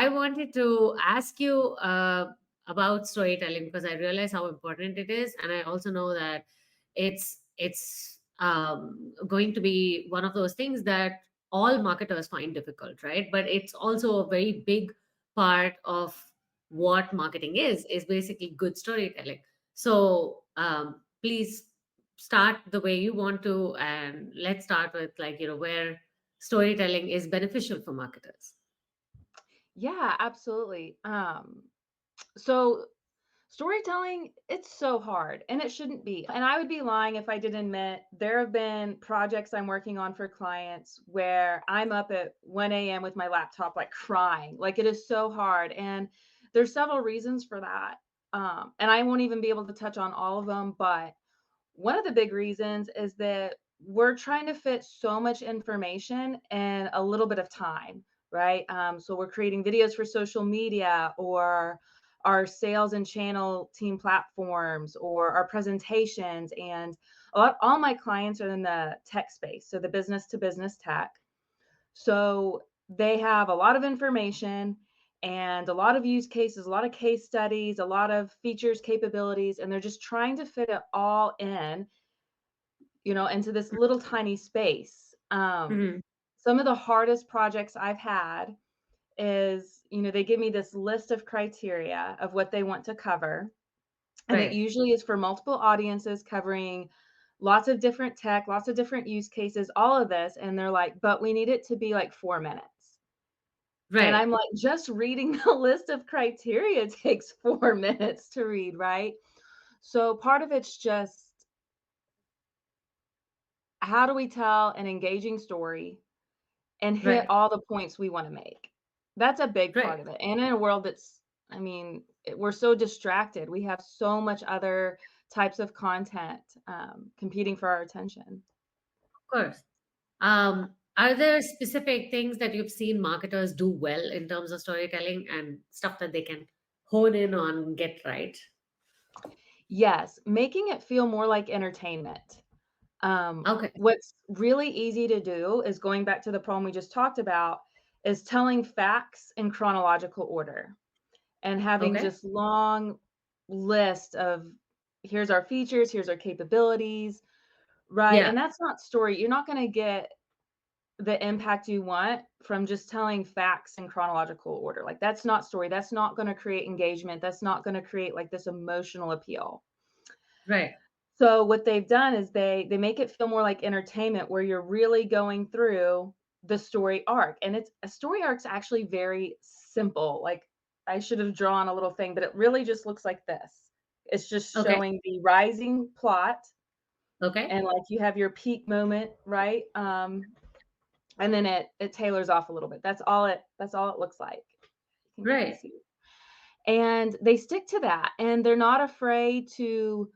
I wanted to ask you about storytelling because I realize how important it is, and I also know that it's going to be one of those things that all marketers find difficult, right? But it's also a very big part of what marketing is basically good storytelling. So please start the way you want to, and let's start with, like, where storytelling is beneficial for marketers. Yeah, absolutely. So storytelling, it's so hard and it shouldn't be. And I would be lying if I didn't admit there have been projects I'm working on for clients where I'm up at 1 a.m. with my laptop, like crying. Like it is so hard. And there's several reasons for that. And I won't even be able to touch on all of them, but one of the big reasons is that we're trying to fit so much information in a little bit of time, right? So we're creating videos for social media or our sales and channel team platforms or our presentations. And all my clients are in the tech space, so the business to business tech. So they have a lot of information and a lot of use cases, a lot of case studies, a lot of features, capabilities, and they're just trying to fit it all in, into this little tiny space. Mhm. Some of the hardest projects I've had is, they give me this list of criteria of what they want to cover. And it Right. usually is for multiple audiences covering lots of different tech, lots of different use cases, all of this. And they're like, but we need it to be like 4 minutes. And Right. I'm like, just reading the list of criteria takes 4 minutes to read, right? So part of it's just how do we tell an engaging story and hit Right. all the points we want to make? That's a big Right. part of it. And in a world that's, I mean, we're so distracted. We have so much other types of content competing for our attention. Of course. Are there specific things that you've seen marketers do well in terms of storytelling and stuff that they can hone in on, get right? Yes, making it feel more like entertainment. Okay. What's really easy to do is going back to the problem we just talked about, is telling facts in chronological order and having Okay. just long list of here's our features, here's our capabilities, right? Yeah. And that's not story. You're not going to get the impact you want from just telling facts in chronological order. Like that's not story. That's not going to create engagement. That's not going to create like this emotional appeal. Right. So what they've done is they make it feel more like entertainment where you're really going through the story arc. And it's a story arc's actually very simple. Like I should have drawn a little thing, but it really just looks like this. It's just Okay. showing the rising plot Okay. and like you have your peak moment, right? And then it tailors off a little bit. That's all it looks like. You can kind of Right. see. And they stick to that and they're not afraid to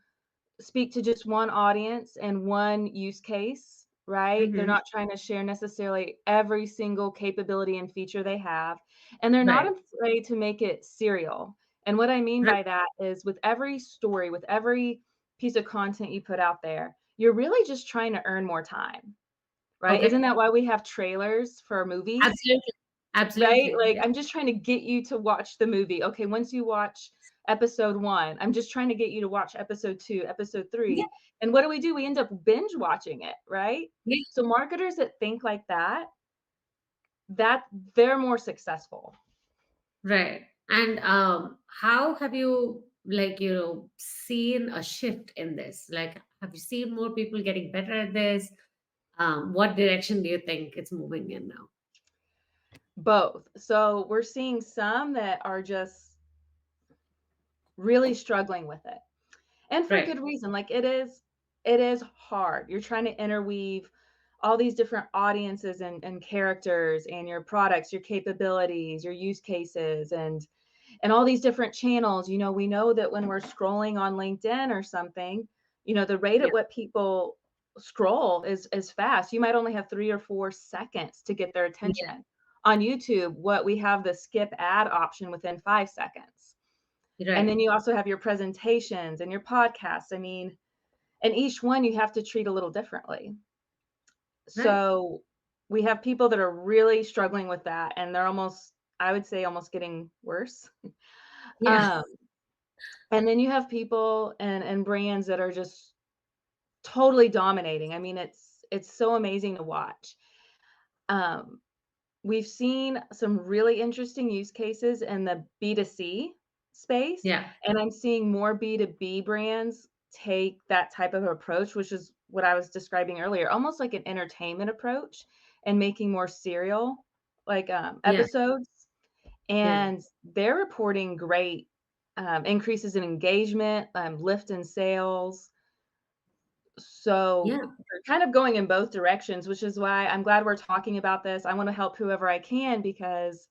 speak to just one audience and one use case, right? They're Mm-hmm. not trying to share necessarily every single capability and feature they have. And they're not Right. afraid to make it serial. And what I mean Right. by that is with every story, with every piece of content you put out there, you're really just trying to earn more time, right? Isn't Okay. that why we have trailers for movies? Absolutely. Right? Absolutely. Like, Yeah. I'm just trying to get you to watch the movie. Okay, once you watch episode 1, I'm just trying to get you to watch episode 2, episode Yeah. 3. And what do? We end up binge watching it, right? Yeah. So marketers that think like that they're more successful. Right. And how have you, like, seen a shift in this? Like, have you seen more people getting better at this? What direction do you think it's moving in now? Both. So we're seeing some that are just really struggling with it. And for Right. good reason. Like it is hard. You're trying to interweave all these different audiences and characters and your products, your capabilities, your use cases and all these different channels. We know that when we're scrolling on LinkedIn or something, the rate Yeah. at what people scroll is fast. You might only have 3 or 4 seconds to get their Yeah. attention. On YouTube, what we have the skip ad option within 5 seconds. And then Right. you also have your presentations and your podcasts. I mean, and each one you have to treat a little differently. Right. So we have people that are really struggling with that and they're almost I would say almost getting worse. Yeah. Um, and then you have people and brands that are just totally dominating. I mean, it's so amazing to watch. Um, we've seen some really interesting use cases in the B2C space, Yeah. and I'm seeing more B2B brands take that type of approach, which is what I was describing earlier, almost like an entertainment approach and making more serial like Yeah. episodes. Yeah. And they're reporting great increases in engagement, lift in sales. So Yeah. they're kind of going in both directions, which is why I'm glad we're talking about this. I want to help whoever I can because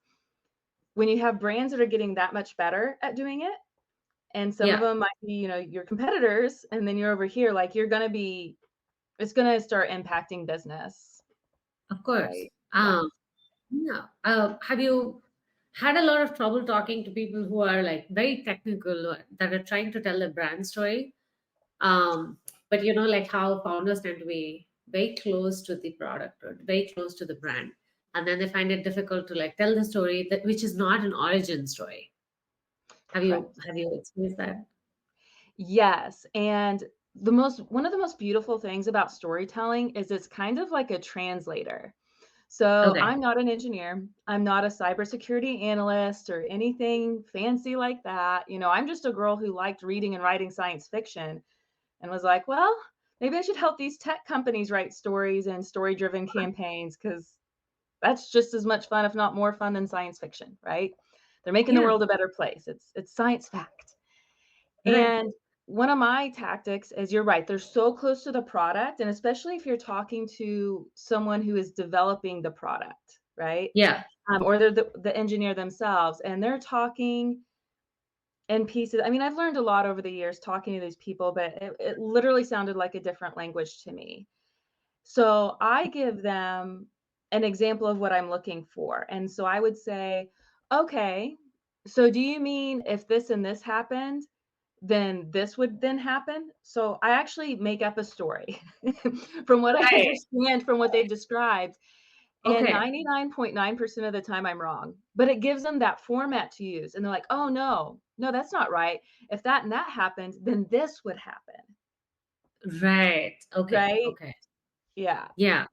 when you have brands that are getting that much better at doing it, and some of Yeah. them might be, your competitors, and then you're over here, like it's gonna start impacting business, Of course. right? Yeah. Yeah. Have you had a lot of trouble talking to people who are like very technical that are trying to tell a brand story? But like how founders tend to be very close to the product or very close to the brand, and then they find it difficult to like tell the story that which is not an origin story. Have you Correct. have you experienced that? Yes, and the most one of the most beautiful things about storytelling is it's kind of like a translator. So Okay. I'm not an engineer. I'm not a cybersecurity analyst or anything fancy like that. I'm just a girl who liked reading and writing science fiction and was like, well, maybe I should help these tech companies write stories and story driven campaigns because that's just as much fun, if not more fun than science fiction, right? They're making the Yeah. world a better place. It's science fact. Right. And one of my tactics is you're right, they're so close to the product, and especially if you're talking to someone who is developing the product, right? Yeah. Or they're the engineer themselves, and they're talking in pieces. I mean, I've learned a lot over the years talking to these people, but it literally sounded like a different language to me. So I give them an example of what I'm looking for. And so I would say, okay, so do you mean if this and this happened, then this would then happen? So I actually make up a story from what I Right. understand from what they've described. And Okay. 99.9% of the time I'm wrong, but it gives them that format to use. And they're like, oh, no, no, that's not right. If that and that happened, then this would happen. Right. Okay. Right. Okay. Yeah. Yeah.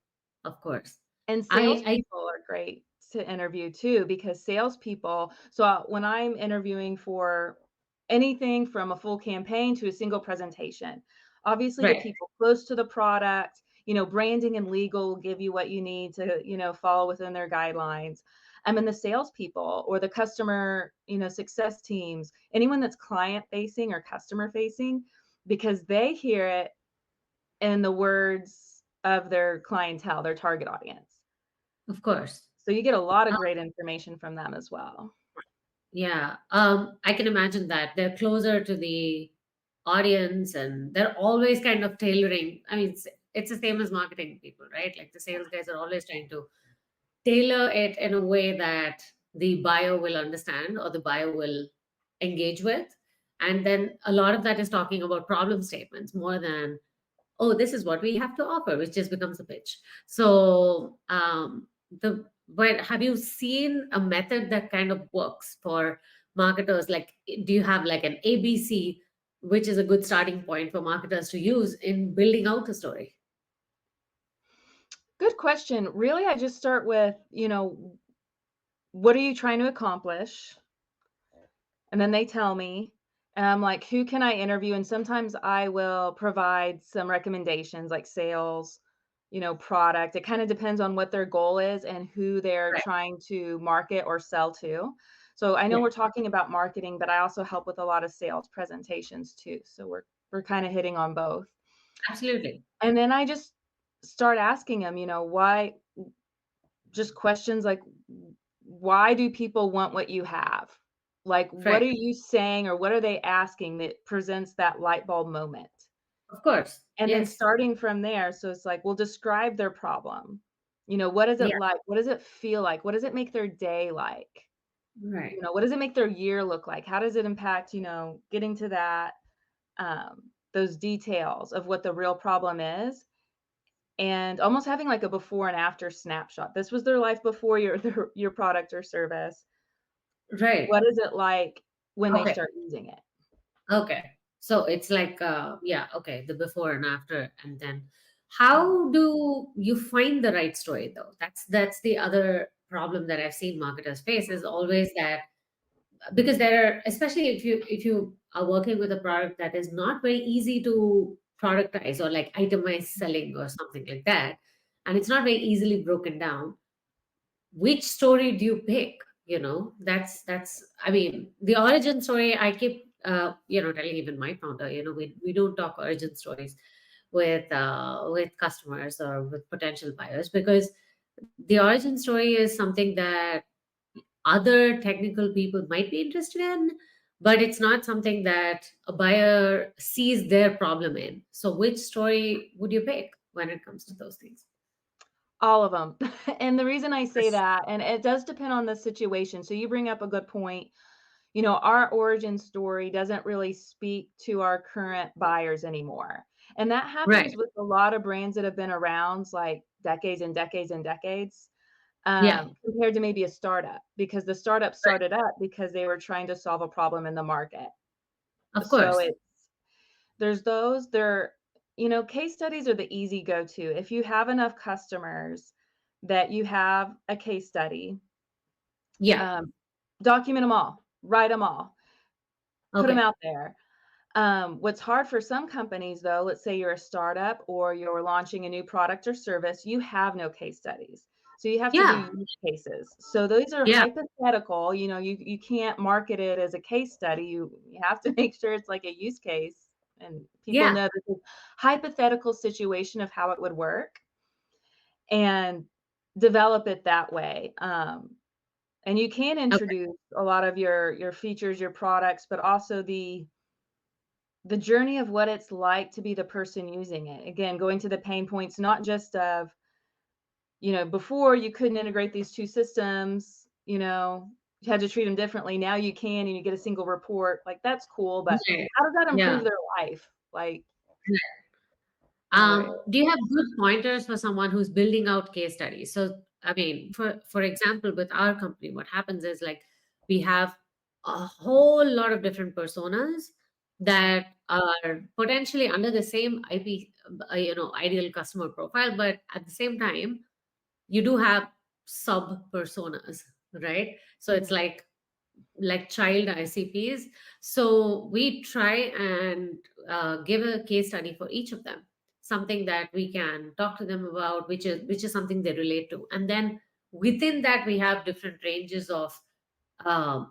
Of course. And I salespeople are great to interview too, because salespeople, so when I'm interviewing for anything from a full campaign to a single presentation, obviously the right. people close to the product, branding and legal will give you what you need to, follow within their guidelines. I mean, the salespeople or the customer, success teams, anyone that's client facing or customer facing, because they hear it in the words of their clientele, their target audience. Of course. So you get a lot of great information from them as well. Yeah, I can imagine that they're closer to the audience and they're always kind of tailoring. I mean, it's the same as marketing people, right? Like the sales guys are always trying to tailor it in a way that the buyer will understand or the buyer will engage with. And then a lot of that is talking about problem statements more than, oh, this is what we have to offer, which just becomes a pitch. So, the but have you seen a method that kind of works for marketers? Like, do you have like an ABC, which is a good starting point for marketers to use in building out a story? Good question. Really, I just start with, what are you trying to accomplish? And then they tell me, and I'm like, who can I interview? And sometimes I will provide some recommendations like sales, product. It kind of depends on what their goal is and who they're Right. trying to market or sell to. So I know Yeah, we're talking about marketing, but I also help with a lot of sales presentations too. So we're kind of hitting on both. absolutely. And then I just start asking them, why just questions like, why do people want what you have? Like, what Right. are you saying or what are they asking that presents that light bulb moment? Of course. And then Yes. starting from there, so it's like, we'll describe their problem. What is it Yeah. like? What does it feel like? What does it make their day like? Right. What does it make their year look like? How does it impact, getting to that, those details of what the real problem is? And almost having like a before and after snapshot. This was their life before your product or service. Right. What is it like when they Okay. start using it? Okay. So it's like, yeah, okay, the before and after, and then Mhm. how do you find the right story though? That's the other problem that I've seen marketers face is always that, because there are, especially if you are working with a product that is not very easy to productize or like itemize selling or something like that, and it's not very easily broken down, which story do you pick? That's I mean, the origin story, I keep telling even my founder, we don't talk origin stories with customers or with potential buyers, because the origin story is something that other technical people might be interested in, but it's not something that a buyer sees their problem in. So which story would you pick when it comes to those things? All of them. And the reason I say that, and it does depend on the situation. So you bring up a good point. Our origin story doesn't really speak to our current buyers anymore. And that happens Right. with a lot of brands that have been around like decades and decades and decades, Yeah. compared to maybe a startup, because the startup Right. started up because they were trying to solve a problem in the market. Of So course. there's those. Case studies are the easy go-to. If you have enough customers that you have a case study, Yeah. um, document them all, write them all, put them Okay. out there. What's hard for some companies, though, let's say you're a startup or you're launching a new product or service, you have no case studies. So you have to do Yeah. use cases. So those are Yeah. hypothetical. You can't market it as a case study. You have to make sure it's like a use case, and people Yeah. know this is hypothetical situation of how it would work, and develop it that way. And you can Okay. introduce a lot of your features, your products, but also the journey of what it's like to be the person using it. Again, going to the pain points, not just of, before you couldn't integrate these 2 systems, you had to treat them differently. Now you can, and you get a single report. Like, that's cool, but Right. how does that Yeah. improve their life? Like, right. Do you have good pointers for someone who's building out case studies? So, I mean, for example, with our company, what happens is like we have a whole lot of different personas that are potentially under the same IP, ideal customer profile, but at the same time, you do have sub personas, right? So it's Mhm. like child ICPs. So we try and give a case study for each of them, something that we can talk to them about, which is something they relate to, and then within that we have different ranges of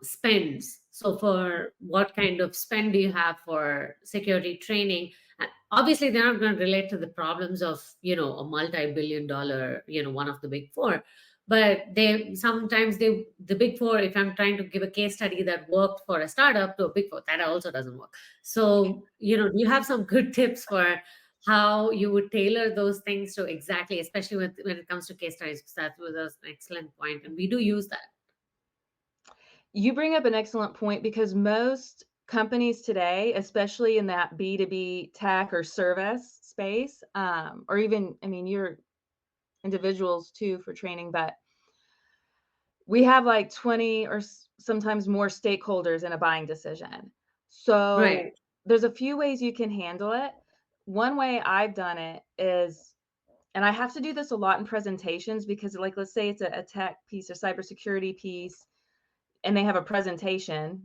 spends. So, for what kind of spend do you have for security training? Obviously, they're not going to relate to the problems of a multi-billion-dollar one of the big four, but they sometimes the big four. If I'm trying to give a case study that worked for a startup to a big four, that also doesn't work. So, do you have some good tips for how you would tailor those things to exactly, especially when it comes to case studies? Because that was an excellent point, and we do use that. You bring up an excellent point, because most companies today, especially in that B2B tech or service space, or even, I mean, you're individuals too for training, but we have like 20 or sometimes more stakeholders in a buying decision. Right. So there's a few ways you can handle it. One way I've done it is, and I have to do this a lot in presentations, because, like, let's say it's a tech piece or cybersecurity piece, and they have a presentation,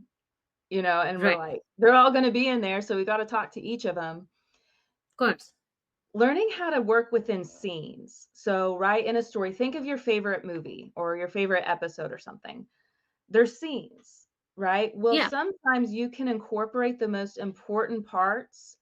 and we're Right. like, they're all going to be in there. So we got to talk to each of them. Of course. Learning how to work within scenes. So, right, in a story, think of your favorite movie or your favorite episode or something. There's scenes, right? Well, Yeah. sometimes you can incorporate the most important parts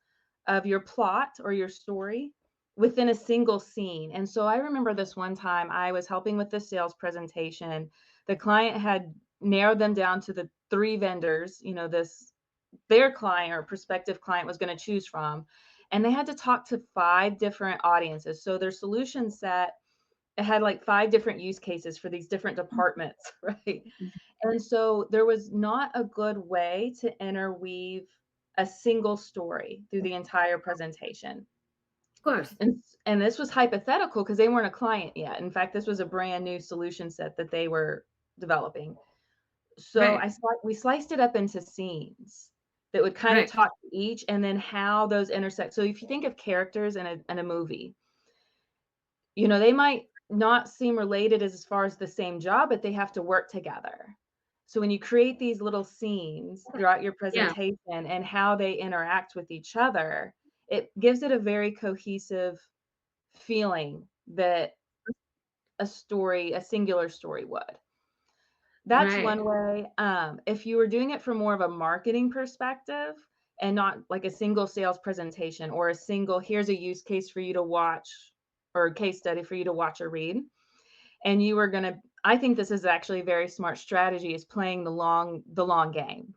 of your plot or your story within a single scene. And so I remember this one time I was helping with the sales presentation. The client had narrowed them down to the 3 vendors, this their client or prospective client was going to choose from. And they had to talk to 5 different audiences. So their solution set, it had like 5 different use cases for these different departments, right? And so there was not a good way to interweave a single story through the entire presentation. Of course. And this was hypothetical because they weren't a client yet. In fact, this was a brand new solution set that they were developing. So Right. we sliced it up into scenes that would kind of Right. talk to each, and then how those intersect. So if you think of characters in a movie, they might not seem related as far as the same job, but they have to work together. So when you create these little scenes throughout your Yeah. presentation and how they interact with each other, it gives it a very cohesive feeling that a singular story would. That's Right. one way. If you were doing it from more of a marketing perspective and not like a single sales presentation or a single, here's a use case for you to watch or a case study for you to watch or read, and you were going to, I think this is actually a very smart strategy, is playing the long game,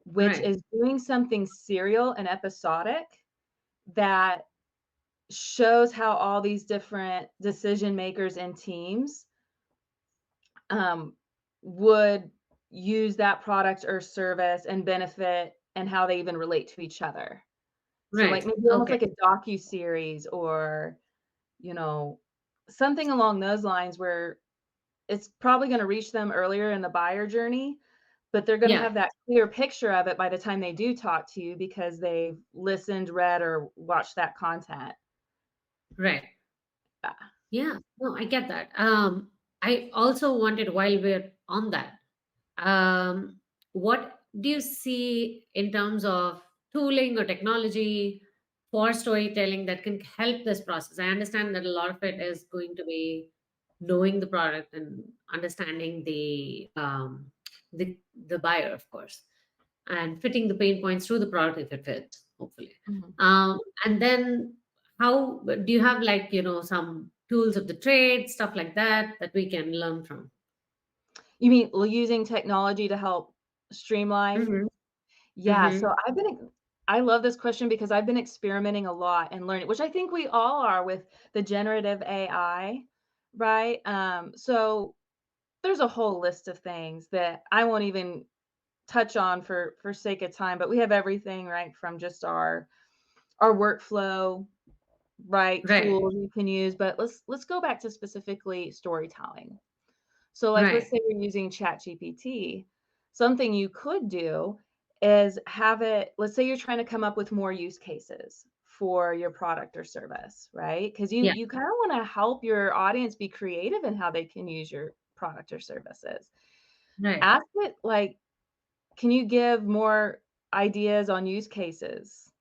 which Right. is doing something serial and episodic that shows how all these different decision makers and teams um, would use that product or service and benefit, and how they even relate to each other. So like Right. maybe almost Okay. like a docu-series, or, you know, something along those lines, where it's probably going to reach them earlier in the buyer journey, but they're going to Yeah. have that clear picture of it by the time they do talk to you, because they've listened, read, or watched that content. Right. Yeah. Yeah. No, I get that. I also wanted, while we're on that, um, what do you see in terms of tooling or technology for storytelling that can help this process? I understand that a lot of it is going to be knowing the product and understanding the buyer, of course, and fitting the pain points through the product if it fits, hopefully. Mhm. And then how do you have, like, some tools of the trade, stuff like that, that we can learn from? You mean using technology to help streamline? Mm-hmm. Yeah, Mm-hmm. so I love this question because I've been experimenting a lot and learning, which I think we all are with the generative AI, right? So there's a whole list of things that I won't even touch on for sake of time, but we have everything, right, from just our workflow, right, Right. tools you can use, but let's go back to specifically storytelling. So, like, let's Right. say you're using ChatGPT. Something you could do is have it, let's say you're trying to come up with more use cases for your product or service, right? Because you Yeah. you kind of want to help your audience be creative in how they can use your product or services. Right. Ask it, like, can you give more ideas on use cases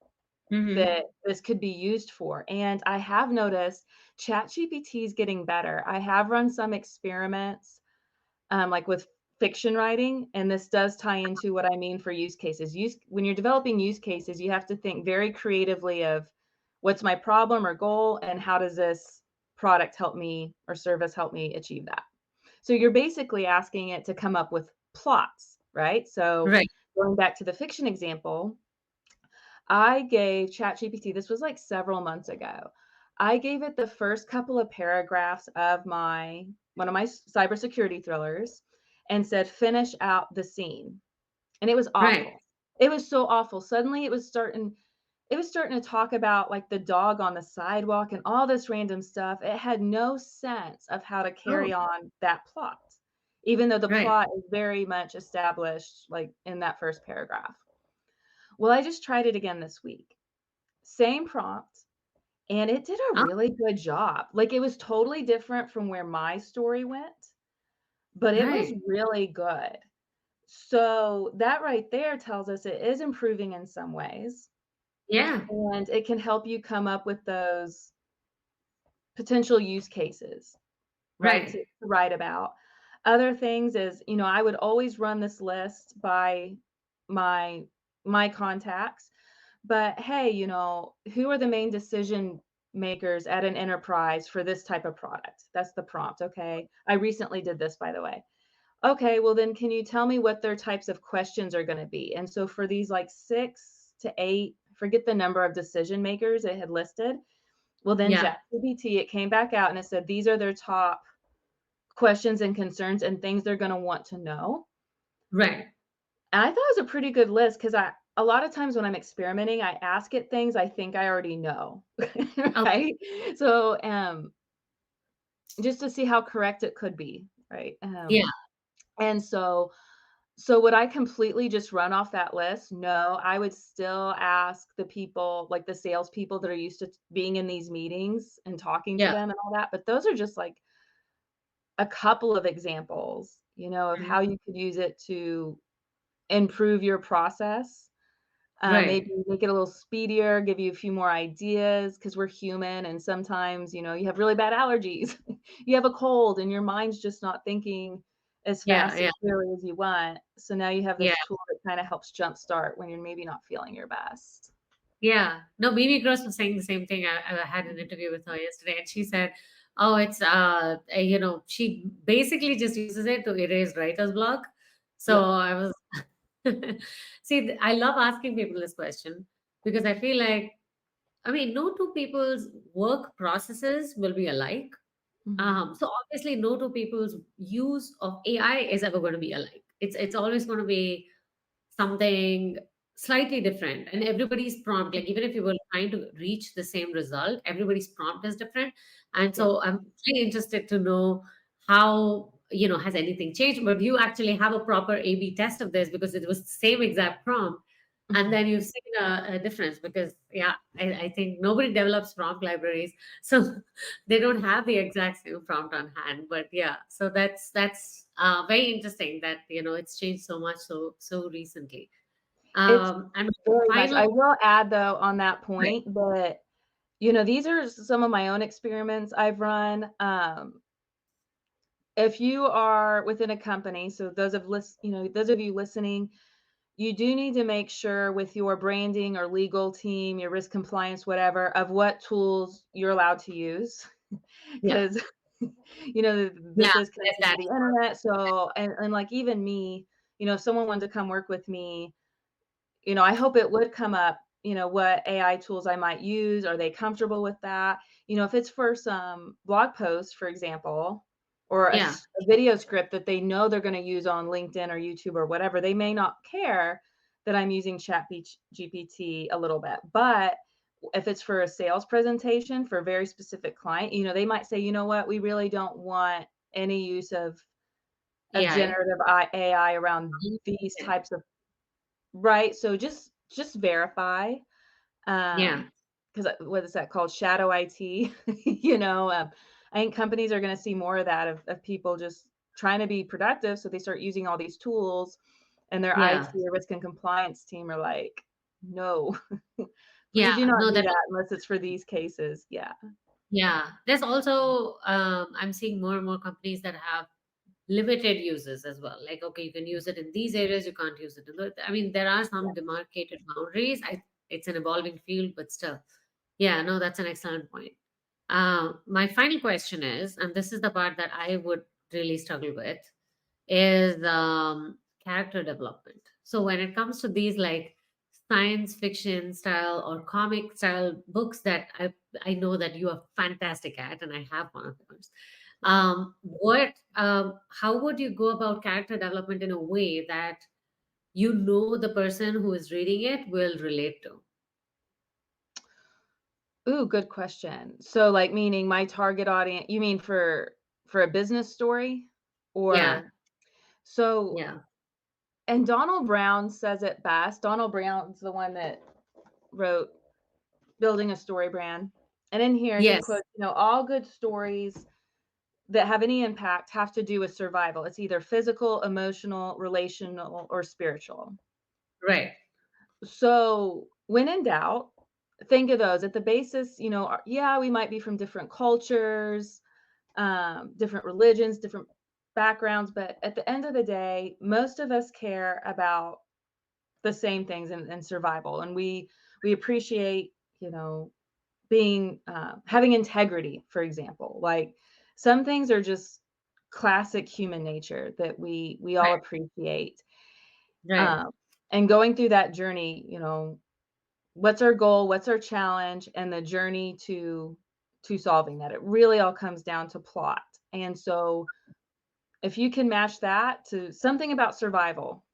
Mm-hmm. that this could be used for? And I have noticed ChatGPT is getting better. I have run some experiments, like with fiction writing, and this does tie into what I mean for use cases. When you're developing use cases, you have to think very creatively of what's my problem or goal, and how does this product help me or service help me achieve that. So you're basically asking it to come up with plots, right? So Right. going back to the fiction example, I gave ChatGPT, this was like several months ago. I gave it the first couple of paragraphs of one of my cybersecurity thrillers, and said, finish out the scene. And it was Right. awful. It was so awful. Suddenly it was starting to talk about like the dog on the sidewalk and all this random stuff. It had no sense of how to Oh, carry on that plot, even though the right. plot is very much established like in that first paragraph. Well, I just tried it again this week. Same prompt, and it did a Oh, really good job. Like, it was totally different from where my story went, but it was right. really good. So, that right there tells us it is improving in some ways, Yeah. and it can help you come up with those potential use cases, right, to Right. write about. Other things is, I would always run this list by my my contacts. But hey, who are the main decision makers at an enterprise for this type of product? That's the prompt. Okay. I recently did this, by the way. Okay. Well, then can you tell me what their types of questions are going to be? And so for these like 6 to 8, forget the number of decision makers it had listed. Well, then Yeah. ChatGPT, it came back out and it said, these are their top questions and concerns and things they're going to want to know. Right. And I thought it was a pretty good list, because a lot of times when I'm experimenting, I ask it things I think I already know, Okay. right? So, just to see how correct it could be, right? Yeah. And so So would I completely just run off that list? No, I would still ask the people, like the salespeople that are used to being in these meetings and talking to Yeah. them and all that. But those are just like a couple of examples, of Mhm. how you could use it to improve your process. Maybe Right. make it a little speedier, give you a few more ideas because we're human and sometimes, you have really bad allergies. You have a cold and your mind's just not thinking as Yeah. fast and Yeah. clearly as you want. So now you have Yeah. this tool that kind of helps jumpstart when you're maybe not feeling your best. Yeah. No, Mimi Gross was saying the same thing. I had an Mhm. interview with her yesterday, and she said, "Oh, it's she basically just uses it to erase writer's block." So Yep. I was, see, I love asking people this question because I feel like, I mean, no two people's work processes will be alike. Mhm. So obviously, no two people's use of AI is ever going to be alike. It's always going to be something slightly different, and everybody's prompt, like even if you were trying to reach the same result, everybody's prompt is different. And Yep. so I'm really interested to know how, has anything changed, but you actually have a proper A/B test of this because it was the same exact prompt, and Mhm. then you've seen a difference because, yeah, I think nobody develops prompt libraries, so they don't have the exact same prompt on hand. But yeah, so that's very interesting that it's changed so much so recently. It's And very much. final, I will add though on that right, point that, these are some of my own experiments I've run. If you are within a company, so those of you listening, you do need to make sure with your branding or legal team, your risk compliance, whatever, of what tools you're allowed to use. yeah, Because, yeah, this is there's connected to that the as well. internet. So, and like even me, if someone wanted to come work with me, I hope it would come up, what AI tools I might use. Are they comfortable with that? If it's for some blog post, for example, or Yeah, a video script that they know they're going to use on LinkedIn or YouTube or whatever, they may not care that I'm using Chat GPT a little bit. But if it's for a sales presentation for a very specific client, they might say, you know what, we really don't want any use of AI. generative AI around these types of. Right, so just verify, Yeah, because what is that called? Shadow IT, you know, um, I think companies are gonna see more of that, of people just trying to be productive, so they start using all these tools, and their yeah, IT or risk and compliance team are like, "No, yeah. please do not No, do that that unless it's for these cases." Yeah. yeah. There's also I'm seeing more and more companies that have limited uses as well. Like, okay, you can use it in these areas, you can't use it in the. I mean, there are some demarcated boundaries. It's an evolving field, but still, yeah. No, that's an excellent point. My final question is, and this is the part that I would really struggle with, is character development. So when it comes to these like science fiction style or comic style books that I know that you are fantastic at, and I have one of yours. What how would you go about character development in a way that the person who is reading it will relate to? Ooh, good question. So, like, meaning my target audience, you mean for a business story? Yeah, Or so yeah, and Donald Brown says it best. Donald Brown's the one that wrote Building a Story Brand. And in here, he yes, quotes, all good stories that have any impact have to do with survival. It's either physical, emotional, relational, or spiritual. right, So, when in doubt, think of those at the basis, yeah, we might be from different cultures, different religions, different backgrounds, but at the end of the day, most of us care about the same things in survival, and we appreciate, being having integrity, for example. Like some things are just classic human nature that we all right, appreciate. right. Um, and going through that journey, what's our goal, what's our challenge, and the journey to solving that. It really all comes down to plot. And so if you can match that to something about survival,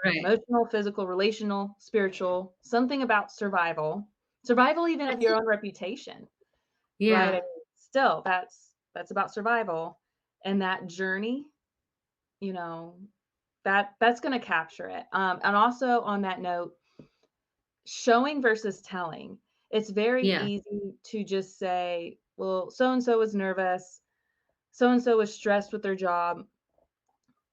Right. emotional, physical, relational, spiritual, something about survival, survival even of That's your it. own reputation, right? I Yeah. mean, still, that's about survival, and that journey, you know, That's going to capture it. And also on that note, showing versus telling. It's very Yeah. easy to just say, well, so and so was nervous, so and so was stressed with their job.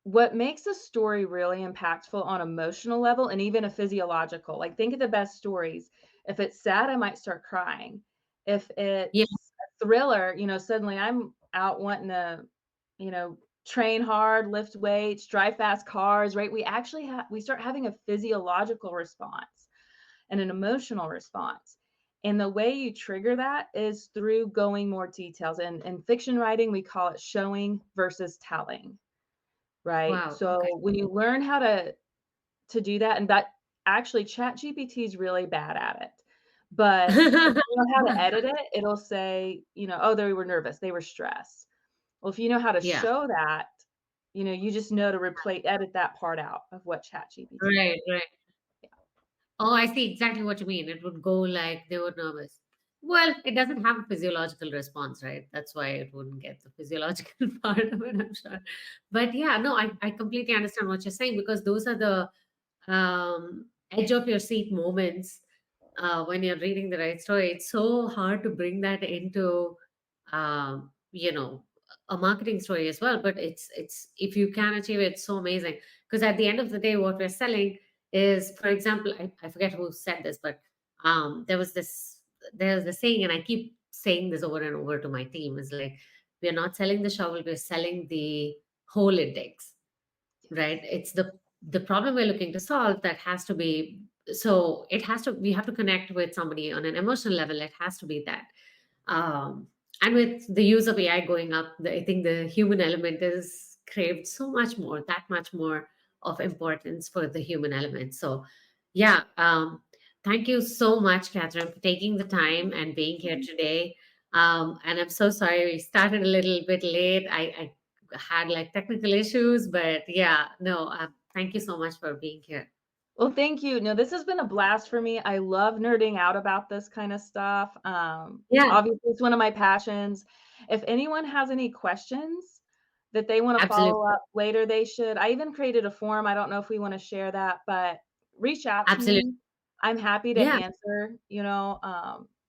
What makes a story really impactful on emotional level and even a physiological, like think of the best stories. If it's sad, I might start crying. If Yeah. it's a thriller, suddenly I'm out wanting to, you know, train hard, lift weights, drive fast cars, right? We start having a physiological response and an emotional response. And the way you trigger that is through going more details. And in fiction writing, we call it showing versus telling, right? Wow. Okay. So when you learn how to do that, and that actually Chat GPT is really bad at it. But if you know how to edit it, it'll say, oh, they were nervous, they were stressed. Well, if you know how to Yeah. show that, you just know to edit that part out of what Chat GPT Right. did. Right. Oh, I see exactly what you mean. It would go like they were nervous. Well, it doesn't have a physiological response, right? That's why it wouldn't get the physiological part of it, I'm sure. But yeah, no, I completely understand what you're saying because those are the edge of your seat moments when you're reading the right story. It's so hard to bring that into, you know, a marketing story as well. But it's if you can achieve it, it's so amazing. Because at the end of the day, what we're selling is, for example, I forget who said this, but there's this saying, and I keep saying this over and over to my team, is like, we're not selling the shovel, we're selling the hole it digs, right? Yes. It's the problem we're looking to solve that has to be, so it has to, we have to connect with somebody on an emotional level. It has to be that. um, and with the use of AI going up, I think the human element is craved so much more, that much more of importance for the human element. So, yeah, thank you so much, Catherine, for taking the time and being here today. And I'm so sorry we started a little bit late. I had like technical issues, but yeah, no, thank you so much for being here. Well, thank you. No, this has been a blast for me. I love nerding out about this kind of stuff. Yeah, Obviously, it's one of my passions. If anyone has any questions that they want to absolutely. follow up later, they should. I even created a forum. I don't know if we want to share that, but reach out to Absolutely. me. I'm happy to Yeah, answer,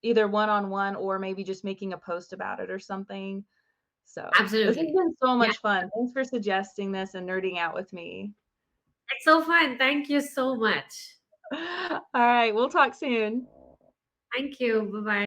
either one on one or maybe just making a post about it or something. So this has absolutely. been so Yeah, much fun. Thanks for suggesting this and nerding out with me. it's so fun. Thank you so much. All right, we'll talk soon. Thank you. Bye bye.